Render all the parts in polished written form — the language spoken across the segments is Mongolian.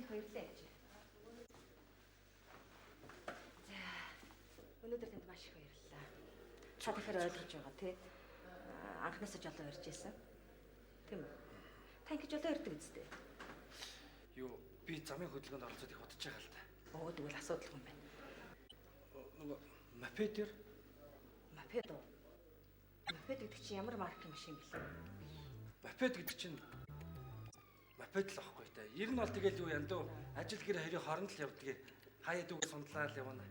Баярлалаа ээж. За өнөөдөр танд маш их баярлалаа. Та тэгэхээр ойлгож байгаа тий. Анхнаасаа жолоо ярьж байсан. Тийм үү? Та ингэж жолоо ярьдаг үстэй. Юу би замын хөдөлгөөнд оролцоод их бодож байгаа л да. Оо тэгвэл асуудалгүй юм байна. Нөгөө мопедэр Мопед уу? Мопед гэдэг чинь ямар маркийн машин бэлээ? мопед гэдэг чинь мопед л аахгүй та. Ер нь бол тэгэл юу яндуу ажил гэр хоёрын хооронд л явдгийг хаяа дүүгээ сундлаа л явна.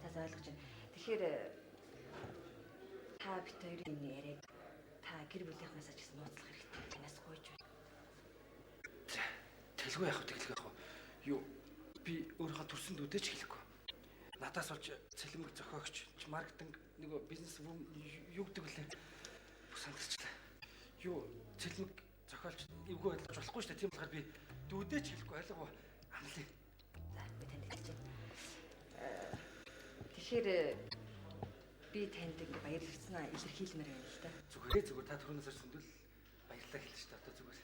Та ойлгож байна. Тэгэхээр та бит хоёрын энэ яриаг та гэр бүлийнхнээс ч гэсэн нууцлах хэрэгтэй. Танаас гойж байна. Тэлгүй яах вэ тэглэх яах вэ? Юу би өөрийнхөө төрсөн дүүдээ ч хэлэхгүй. Надаас болж цэлмэг зохиогч, маркетинг, нөгөө бизнес юу гэдэг вэ? Сандалчлаа. Юу цэлмэг зохиолч эвгүй ойлгож болохгүй шүү дээ. Тийм болохоор би дүүдээ ч хэлэхгүй ойлгоо амлаа. За би танд хэлж байна. Тэгэхээр би танд ингээ баяр хүрснаа илэрхийлмээр байна л да. Зүгээр та түрүүнээс хойш сүндэл баярлалаа хэлж та одоо зүгээр.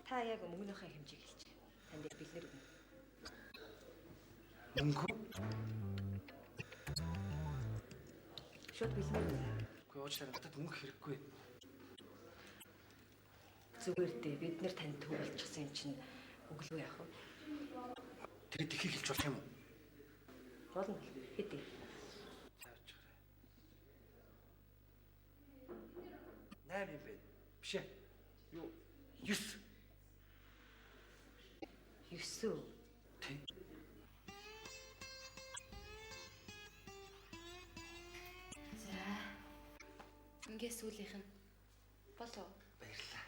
Та яг мөнгөнийхөө хэмжээг хэлж. Танд яг бэлнэр өгнө. Мөнгө? Шууд бэлнэр өгнө. Үгүй уучлаарай надад мөнгө хэрэггүй. Зүгээр дээ бид нэр танд төвлөжсөн юм чинь өглөө яах вэ? Тэгээд ихийг хэлж болох юм уу? Болно. Хэдий. Заавч гараа. 8 юм бэ? Биш ээ. Юу 9. 9 үү? Тэг. За. Ингээ сүүлийнх нь болов. Баярлалаа.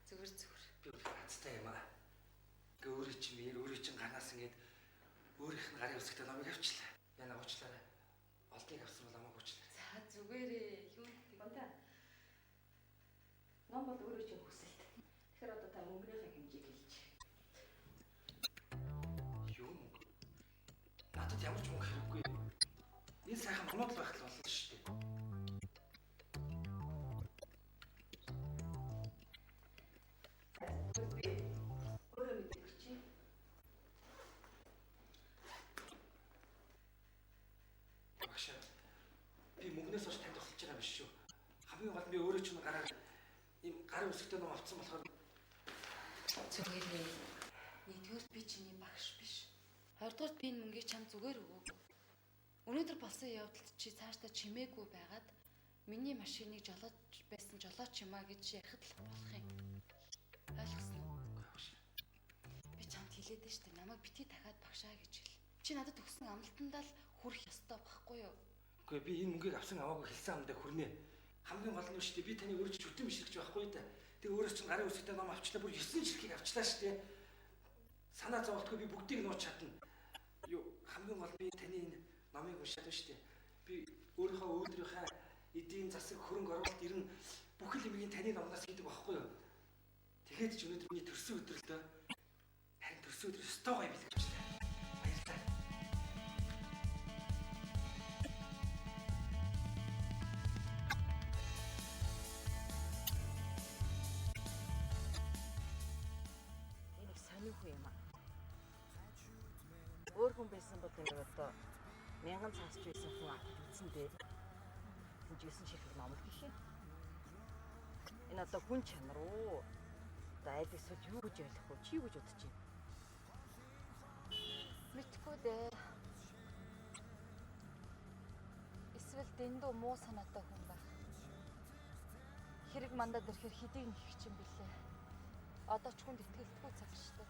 Зүгээр. Би өөр хацтай юм аа. Гэ өөрөө чинь гарнаас ингээд өөрийнх нь гарын үсгтээ намайг авчлаа. Яна уучлаарай. Олдыг авсан бол намайг уучлаарай. За зүгээрээ юу Бонта. Ном бол өөрөө чинь хүсэлт. Тэгэхээр одоо та мөнгөнийхөө хэмжээг хэлж. Юу мөнгө? Надад ямар ч мөнгө хэрэггүй. Энэ сайхан номод л байх л болно шүү дээ. Өөрөө мэдээ чи. Багш. Би мөнгнөөс хойш танд тусалж байгаа биш шүү. Хамгийн гол нь би өөрөө ч гараар ийм гарын үсгтээ ном авцсан болохоор Зүгээрээ. Нэгдүгээр би чиний багш биш. Хоёрдугаар би энэ мөнгийг чам зүгээр өгөөгүй. Өнөөдөр болсон явдалд чи цаашдаа чимээгүй байгаад миний машиныг жолоож байсан жолооч юм а гэж ярихад л болох юм. Ойлгосноо? Би чамд хэлээд дээ штэ намайг бити дахиад багшаа гэж хэл. Чи надад өгсөн амлалтандаа л хүрэх ёстой байхгүй юу? үгүй би энэ мөнгийг авсан аваагүй хэлсэн амдаа хүрнэ. Хамгийн гол нь шүү дээ би таны өөрөө ч шүтэн бишрэгч байхгүй да. Тэг өөрөө чинь гарын үсгтээ ном авчлаа бүр 9 ширхгийг авчлаа шүү дээ. Санаа зовлтгүй би бүгдийг нууц чадна. Юу хамгийн гол би таны энэ номыг уншаад шүү дээ. Би өөрийнхөө өөдрийнхөө эдийн засаг хөрөнгө оруулалт ер нь бүхэл юмыг таны номноос хийдэг байхгүй юу? Тэгэхэд ч өнөөдөр миний төрсөн өдрөлдөө харин төрсөн өдөр өстой гоё бэлгэвчлээ. Баярлалаа. Энэ их сонирхол юм аа. Өөр хүн байсан бол энэ одоо 1000 цаасч байсан хүн авчихсан дээ. Энэ 9 ширхэг ном л гэх юм. Энэ одоо хүн чанар уу? Одоо аль эсвэл юу гэж ойлгох вэ? Чи юу гэж бодож байна? Мэдхгүй дээ. Эсвэл дэндүү муу санаатай хүн байх. Хэрэг мандад ирэхээр хэдийг нэх чинь билээ. Одоо ч хүнд итгэлтгүй цаг штэ.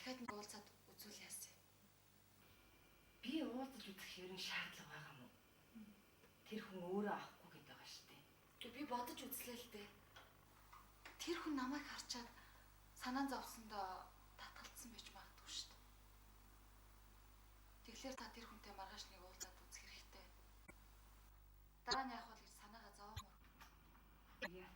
дахиад нэг уулзаад үзүүл яасан. Би уулзаж үзэх хэрэг шаардлага байгаа мó. Тэр хүн өөрөө авахгүй гэдэг байгаа шүү дээ. Тэг би бодож үзлээ л дээ. Тэр хүн намайг харчаад санаа зовсондоо татгалцсан байж магадгүй шүү дээ. Тэгэхээр та тэр хүнтэй маргааш нэг уулзаад үзэх хэрэгтэй. Дараа нь яах вэ гэж санаагаа зовоомор. Яа.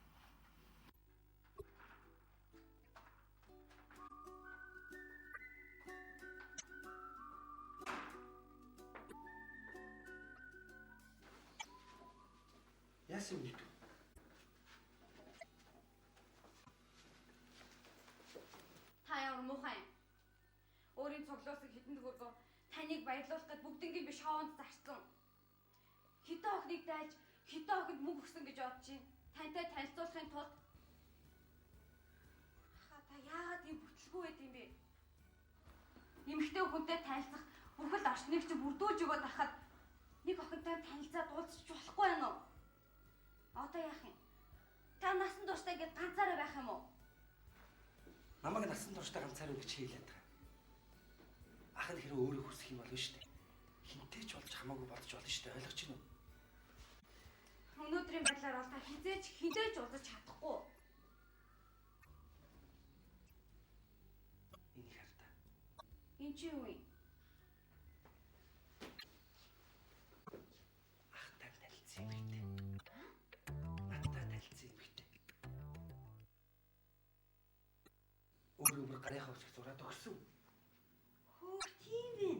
Яасан юм бэ? Та ямар муухай юм? Өөрийн цуглуулсан хитэн төгөөгөө таныг баярлуулах гэд бүгднгийн би шоунд зарцсан. Хитэн охиныг дайж, хитэн охинд мөнгө өгсөн гэж бодож чинь тантай танилцуулахын тулд та яагаад ийм бүтлгүй байд юм бэ? Эмэгтэй хүнтэй танилцах бүхэл орчныг чи бүрдүүлж өгöd ахад нэг охинтой танилцаад уулзчих болохгүй байна уу? Одоо яах юм? Та насан туршдаа ингэ ганцаараа байх юм уу? Намайг насан туршдаа ганцаар өгч хийлээд байгаа. Ах нь хэрэг өөрөө хүсэх юм болно шүү дээ. Хинтэй ч болж хамаагүй бодож болно шүү дээ. Ойлгож байна уу? Өнөөдрийн байдлаар бол та хизээч хинтээч уулзаж чадахгүй. Энийг хар та. Энд чи юу юм? Ахтай танилцсан юм бэ? Надтай танилцсан юм бэ? Өөрөө гарынхаа үсэг зураад өгсөн. Хөөх тийм ээ.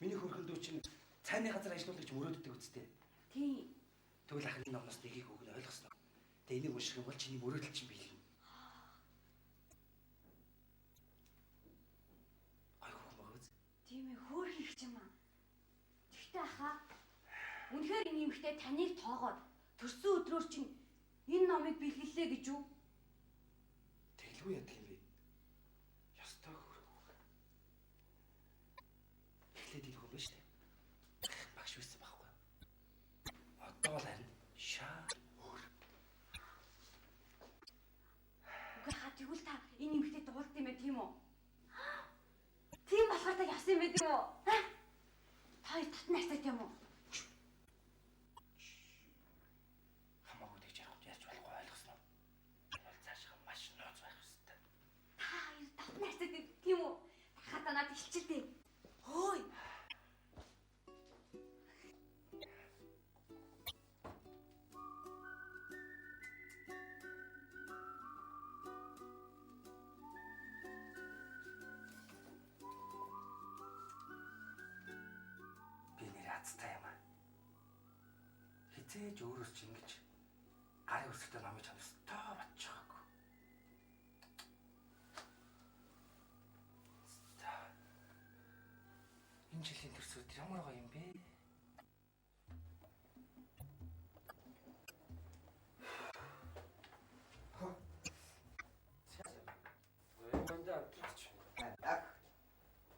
Миний хөрхөндөө чинь цайны газар ажиллуулж мөрөөддөг үстэй. Тийм. Тэгвэл ах энэ номноос нэгийг өгнө ойлгосноо. Тэгээ энийг унших юм бол чиний мөрөөдөл чинь биелнэ. Ай хөөмөөс. Тийм ээ, хөөх их ч юм аа. Тэгтээ ахаа. Үнэхээр энэ юмхтэй таныг тоогоод төрсөн өдрөөр чинь энэ номыг бэлгэллээ гэж юу? Тэглгүй ядах юм бэ? Ёстой хөрхөг. Эхлээд идэх юм ба штэ. Багш байсан байхгүй. Одоо л харин шаа өөр. Үгүй хаа тэгвэл та энэ юмхтэй дуулт юм ээ тийм үү? Тийм болохоор та явсан юм байт юм уу? Та хоёр татна хайцтай юм уу? Хамаагүй тэгж ярих яаж болохгүй ойлгосноо. Энэ бол цаашаа маш нууц байх хэвээр. Та хоёр татна хайцтай тийм үү? Хата над илчилдээ. Хөөе. Би нэр азтай юм аа. Хизээж өөрөөс ч ингэж гарын өсөлтөд намайг чанастаа батж байгаагүй. Энэ жилийн төрсөд ямар гоё юм бэ? Мандаа авчирч байна.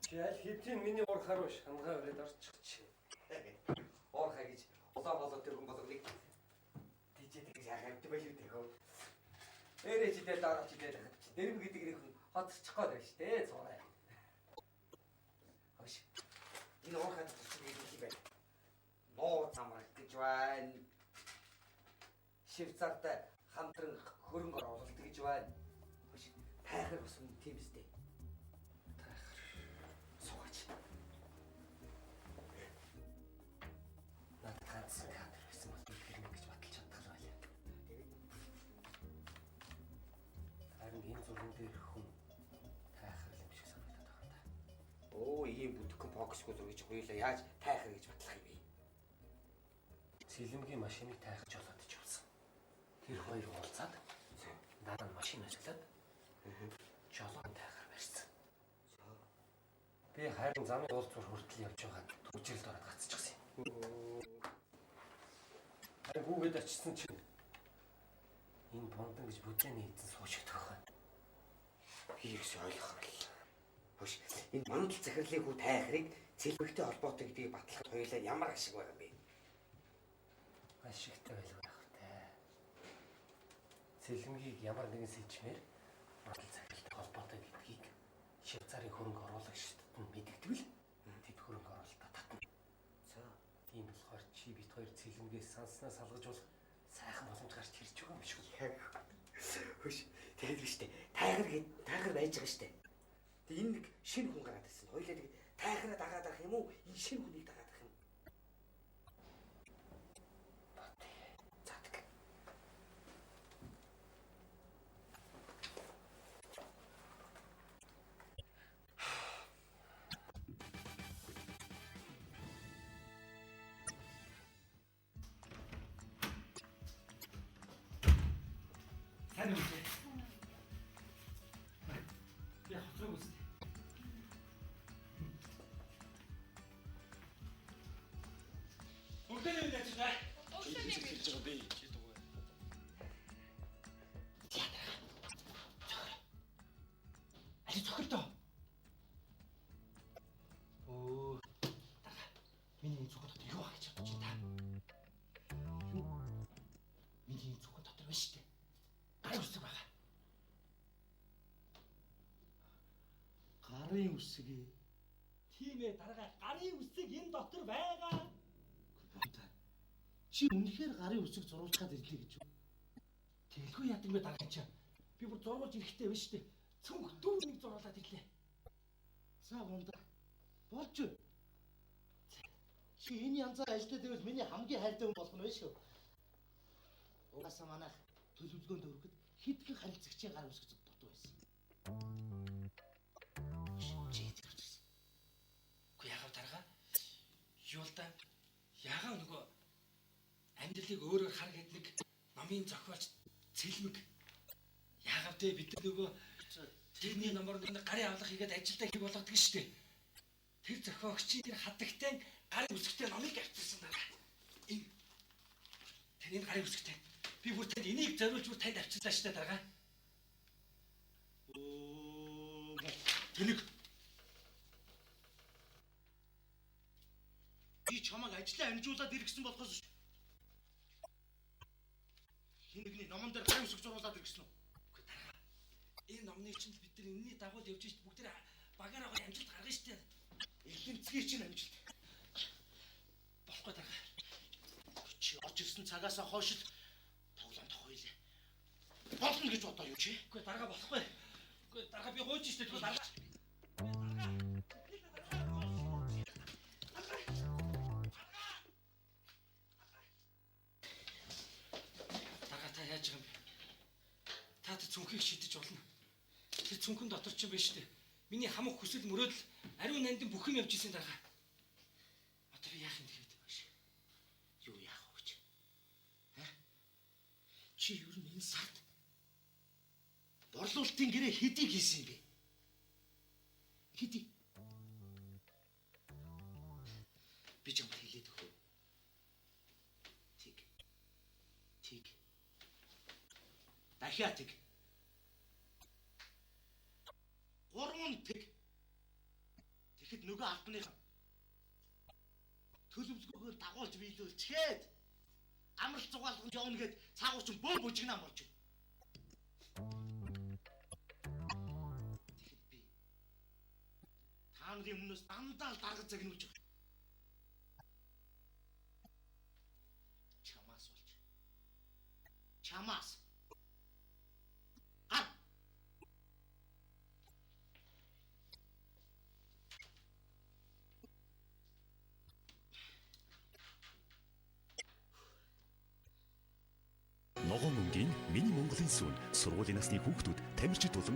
Жаал хэдийн миний уур харуу шангаа өрөөд орчих. Орхай гэж улаан болоод тэр хүн болгоныг тийчээд гэж яхаад байл үү тэхөө. Эрэж идэл дараач идэл хат чи. Дэрэм гэдэг нэг хүн хоцчих гээд байна шүү дээ. Цуурай. Хош. Энэ орхай гэж юм байна. Ноо замрах гэж байна. Шивцарт хамтран хөрөнгө оруулалт гэж байна. Хош. Тайхар ус юм тийм үстэй. Тайхар. Суугач. Ганц кадр байсан бол хэрнэ гэж баталж чаддаг байлаа. Харин энэ зурган дээр хүн тайхар юм шиг санагдаад байгаа юм да. Оо, ийм бүдгхэн фокусгүй зургийг хоёулаа яаж тайхар гэж батлах юм бэ? Цэлэмгийн машиныг тайхаж болоод ч явсан. Тэр хоёр уулзаад дараа нь машин ажиллаад жолоон тайхар барьсан. Би харин замын уулзвар хүртэл явж байгаа түгжрэлд ороод гацчихсан юм. Гүүгээд очсон чинь энэ бундан гэж бүжээний эзэн суучдаг байна. Би их ойлгох л. Хош, энэ мандал захирлын хүү тайхрыг цэлбэгтэй холбоотой гэдгийг батлахад хоёулаа ямар ашиг байгаа юм бэ? Ашигтай байлгүй байх вэ? Цэлмгийг ямар нэгэн сэжмээр мандал захирлтай холбоотой гэдгийг Швейцарын хөрөнгө оруулагчдад нь мэдэгдэв л тэд хөрөнгө оруулалтаа татна. За. Тийм болохоор чи бит хоёр цэлмгээс санснаа салгаж болох сайхан боломж гарч ирж байгаа юм шүү. Яг. Хөш. Тэгээд биш үү? Тайгар байж байгаа шүү дээ. Тэг энэ нэг шинэ хүн гараад ирсэн. Хоёлаа нэг тайгараа дагаад арах юм уу? Энэ шинэ хүнийг дагаад арах юм. Цадаг. Сайн уу? Я хоцрог үсэ. Урдэн юм яаж байгаа? Урдэн юм хийж байгаа бэ? Чи дугуй. Али цохордоо. Оо. Миний цохор дотор юу хийж чадчих та? Юу? Миний цохор дотор байна шүү дээ. Гарын үсэг байгаа. Гарын үсэг ээ. Тийм ээ дараагаа гарын үсэг энэ дотор байгаа. Чи үнэхээр гарын үсэг зурулах гээд ирлээ гэж юу? Тэгэлгүй яадаг бэ дараагаа чи? Би бүр зурулж ирэхтэй байна шүү дээ. Цүнх дүүр нэг зуруулаад ирлээ. За гонда. Болж юу? Чи энэ янзаар ажиллаад байвал миний хамгийн хайртай хүн болох нь байна шүү. Угаасаа манайх төлөвлөгөөнд өргөд хитгэн харилцагчийн гар үсэг дутуу байсан. Чи хэлчихсэн. Үгүй яагаад дарга? Юулда яагаад нөгөө амьдралыг өөрөөр хар гэд нэг номын зохиолч цэлмэг яагаад те бид нөгөө тэрний номоор нэг гарын авлага хийгээд ажилдаа хийх болгодог шүү дээ. Тэр зохиогчийн тэр хадагтай гарын үсгтэй номыг авчирсан даа. Энэ гарын үсгтэй. Би бүр танд энийг зориулж бүр танд авчирлаа шүү дээ дарга. Оо. Тэнийг би чамайг ажлаа амжуулаад иргэсэн болохоос хин нэгний номон дээр гарын үсэг зурулаад иргэсэн үү? Үгүй дарга. Энэ номны чинь бид нар энэний дагуу явж ийж бүгд тэр багаараа амжилт гаргана шүү дээ. Эглэмцгийн чинь амжилт. Болохгүй дарга. Чи орж ирсэн цагаас хойш л тоглоомд хойлоо. Болно гэж бодоо юу чи? Үгүй дарга болохгүй. Үгүй дарга би гойж штэ тэгвэл дарга. Дарга та яаж байгаа юм бэ? Та цүнхийг шидэж болно. Тэр цүнхэн дотор ч юм байна штэ. Миний хамаг хүсэл мөрөөдөл ариун нандин бүх юм явж исэн дарга. Одоо би яах юм тэгээд биш. Юу яах вэ гэж? Чи юу юм энэ сард борлуулалтын гэрээ хэдийг хийсэн юм бэ? Хэдий? Би ч юм хэлээд өгөө. Тиг. Дахиад тиг. 3 тиг. Тэгэхэд нөгөө албаныхан төлөвлөгөөгөө дагуулж биелүүлчихэд амралт зугаалганд явна гэд цаагууч бөө бүжигнаа болж байна. Тэгэхэд би та нарын өмнөөс дандаа л дарга загнуулж байгаа. Чамаас болж. Чамаас. Ногоон мөнгийн миний Монголын сүүн сургуулийн насны хүүхдүүд тамирчид болон